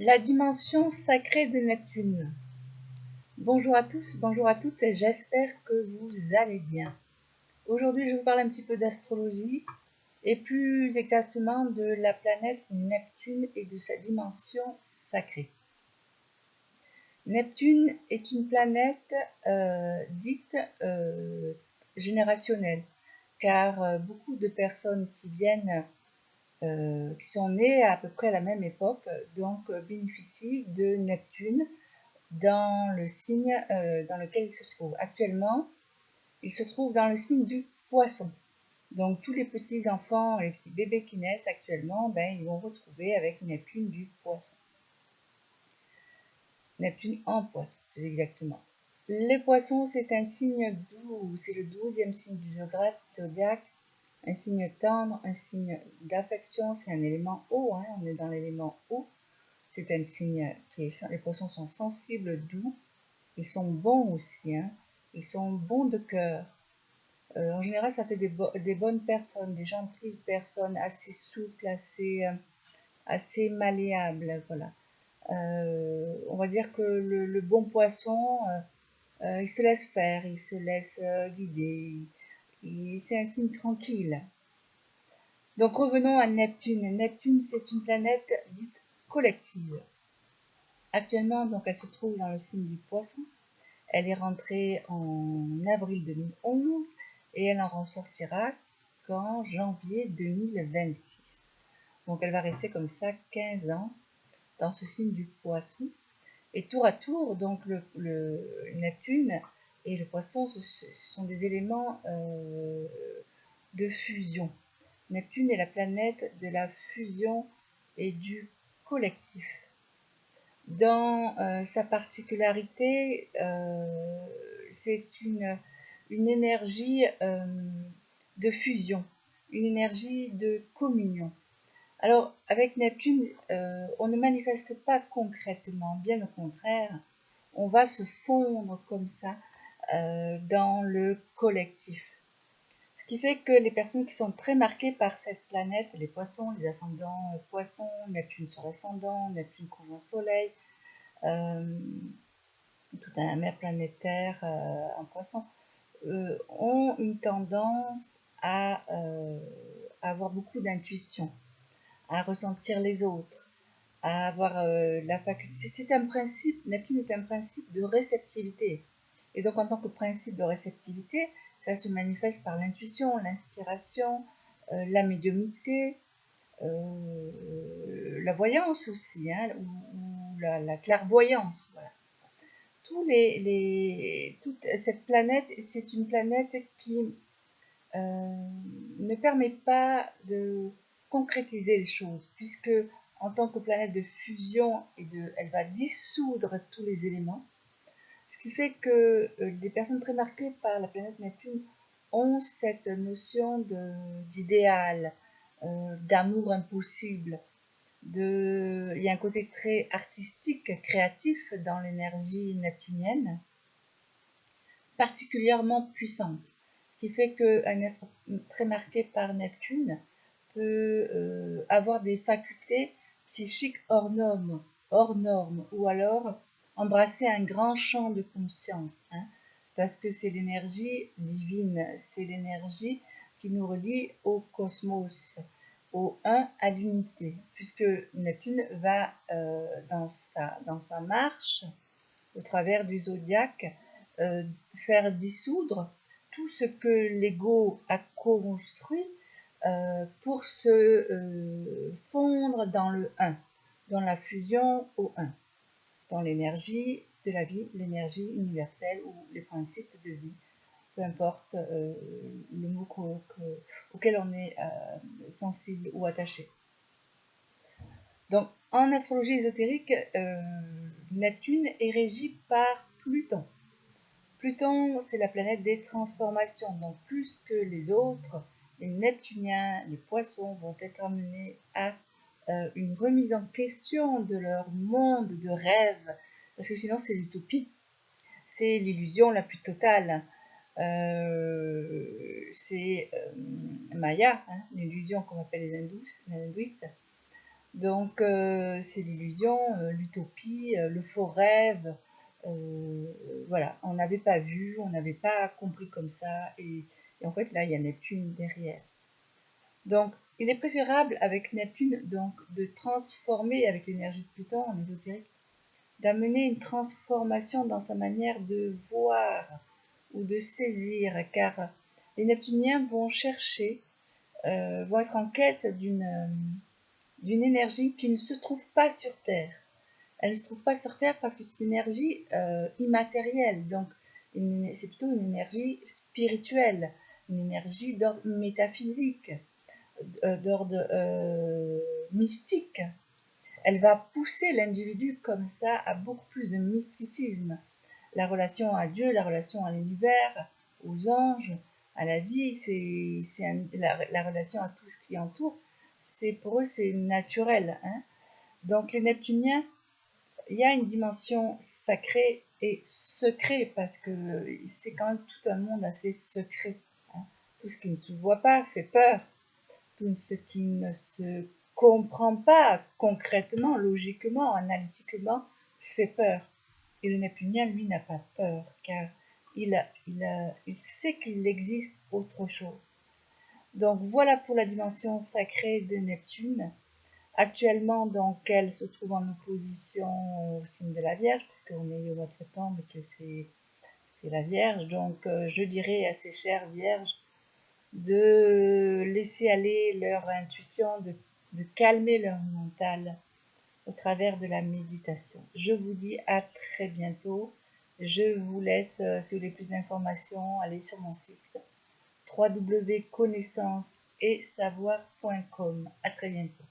La dimension sacrée de Neptune. Bonjour à tous, bonjour à toutes et j'espère que vous allez bien. Aujourd'hui je vous parle un petit peu d'astrologie et plus exactement de la planète Neptune et de sa dimension sacrée. Neptune est une planète dite générationnelle car beaucoup de personnes qui viennent qui sont nées à peu près à la même époque, donc bénéficient de Neptune dans le signe dans lequel il se trouve. Actuellement, il se trouve dans le signe du Poisson. Donc tous les petits enfants, les petits bébés qui naissent actuellement, ils vont retrouver avec Neptune du Poisson. Neptune en Poisson, plus exactement. Les Poissons, c'est un signe doux, c'est le 12e signe du zodiaque. Un signe tendre, un signe d'affection, c'est un élément eau, hein, on est dans l'élément eau. C'est un signe les poissons sont sensibles, doux, ils sont bons aussi, hein, ils sont bons de cœur. En général, ça fait des bonnes personnes, des gentilles personnes, assez souples, assez malléables, voilà. On va dire que le bon poisson, il se laisse faire, il se laisse guider, c'est un signe tranquille. Donc revenons à Neptune. Neptune, c'est une planète dite collective. Actuellement, donc, elle se trouve dans le signe du Poisson. Elle est rentrée en avril 2011 et elle en ressortira qu'en janvier 2026. Donc elle va rester comme ça 15 ans dans ce signe du Poisson. Et tour à tour, donc le Neptune et le Poisson, ce sont des éléments de fusion. Neptune est la planète de la fusion et du collectif. Dans sa particularité, c'est une énergie de fusion, une énergie de communion. Alors, avec Neptune, on ne manifeste pas concrètement, bien au contraire, on va se fondre comme ça dans le collectif. Ce qui fait que les personnes qui sont très marquées par cette planète, les poissons, les ascendants poissons, Neptune sur l'ascendant, Neptune conjoint soleil, tout un mer planétaire en poisson, ont une tendance à avoir beaucoup d'intuition, à ressentir les autres, à avoir la faculté. C'est un principe, Neptune est un principe de réceptivité. Et donc en tant que principe de réceptivité, ça se manifeste par l'intuition, l'inspiration, la médiumnité, la voyance aussi, hein, ou la clairvoyance. Voilà. Toute cette planète, c'est une planète qui ne permet pas de concrétiser les choses, puisque en tant que planète de fusion, elle va dissoudre tous les éléments, ce qui fait que les personnes très marquées par la planète Neptune ont cette notion d'idéal, d'amour impossible. Il y a un côté très artistique, créatif dans l'énergie neptunienne, particulièrement puissante. Ce qui fait qu'un être très marqué par Neptune peut avoir des facultés psychiques hors normes, ou alors embrasser un grand champ de conscience, hein, parce que c'est l'énergie divine, c'est l'énergie qui nous relie au cosmos, au un, à l'unité, puisque Neptune va dans sa marche au travers du zodiaque faire dissoudre tout ce que l'ego a construit pour se fondre dans le 1, dans la fusion au 1, dans l'énergie de la vie, l'énergie universelle ou les principes de vie, peu importe le mot auquel on est sensible ou attaché. Donc, en astrologie ésotérique, Neptune est régie par Pluton. Pluton, c'est la planète des transformations, donc plus que les autres, les Neptuniens, les Poissons vont être amenés à une remise en question de leur monde de rêve, parce que sinon c'est l'utopie, c'est l'illusion la plus totale. C'est Maya, hein, l'illusion qu'on appelle les hindouistes. Donc, c'est l'illusion, l'utopie, le faux rêve. Voilà, on n'avait pas vu, on n'avait pas compris comme ça. Et en fait, là, il y a Neptune derrière. Donc, il est préférable avec Neptune donc, de transformer avec l'énergie de Pluton en ésotérique, d'amener une transformation dans sa manière de voir ou de saisir, car les Neptuniens vont chercher, vont être en quête d'une énergie qui ne se trouve pas sur Terre. Elle ne se trouve pas sur Terre parce que c'est une énergie immatérielle, donc c'est plutôt une énergie spirituelle, une énergie d'ordre métaphysique, d'ordre mystique. Elle va pousser l'individu comme ça à beaucoup plus de mysticisme. La relation à Dieu, la relation à l'univers, aux anges, à la vie, la relation à tout ce qui entoure, pour eux c'est naturel. Hein. Donc les Neptuniens, il y a une dimension sacrée et secrète parce que c'est quand même tout un monde assez secret. Hein. Tout ce qui ne se voit pas fait peur. Tout ce qui ne se comprend pas concrètement, logiquement, analytiquement, fait peur. Et le Neptunien, lui, n'a pas peur, car il sait qu'il existe autre chose. Donc voilà pour la dimension sacrée de Neptune. Actuellement, donc, elle se trouve en opposition au signe de la Vierge, puisqu'on est au mois de septembre et que c'est la Vierge. Donc, je dirais à ces chères Vierges de laisser aller leur intuition, de calmer leur mental au travers de la méditation. Je vous dis à très bientôt. Je vous laisse, si vous voulez plus d'informations, aller sur mon site www.connaissance-et-savoir.com. À très bientôt.